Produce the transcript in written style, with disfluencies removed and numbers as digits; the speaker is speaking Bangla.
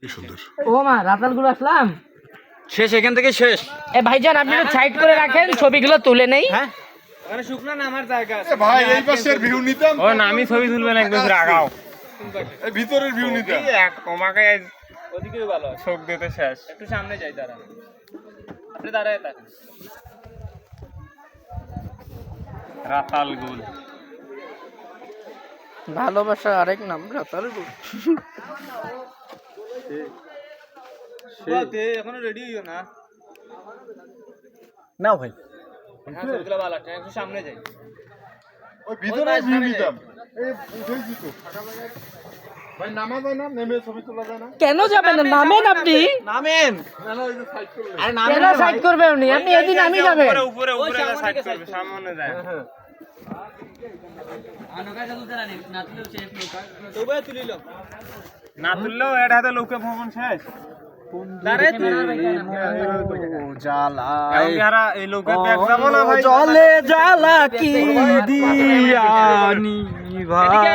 কি সুন্দর। ও মা রাতালগুলো আসলাম শেষ, এখান থেকে শেষ। এ ভাইজান আপনি একটু সাইড করে রাখেন, ছবিগুলো তুলে নেই। হ্যাঁ ওখানে শুকনা না আমার জায়গা আছে ভাই এই পাশের ভিউ নিতাম। ও না, আমি ছবি তুলবেন একদম রাগাও। এই ভিতরের ভিউ নিতাম। এক তোমাকে ওদিকেও ভালো আছে। চোখ দিতে শেষ। একটু সামনে যাই, দাঁড়া আপনি দাঁড়ায় থাকেন। রাতাল গোল। ভালোবাসা আরেক নাম রাতালগুলো। এখনো রেডি হইও না। নাও ভাই। হ্যাঁ ছবিগুলো ভালো আছে, একটু সামনে যাই। ওই ভিতরের ভিউ নিতাম। এই উঠেছি তো ফাঁকা জায়গায়। ভাই নামা যায় না, নেমে ছবি তোলা যায় না? কেন যাবেন না? নামেন আপনি। নামেন। না না, ওই যে সাইড করলে। আরে কেন সাইড করবে উনি? আপনি এদিন আমি যাবেন। উপরে উপরে উপরে সাইড করবে, সামনে যায়। না তুললেও এর হাতে লোকে ভ্রমণ শেষ। এই লোকের ব্যাগ যাবো না ভাই। জলে জ্বালা কি দিয়ানি ভাই।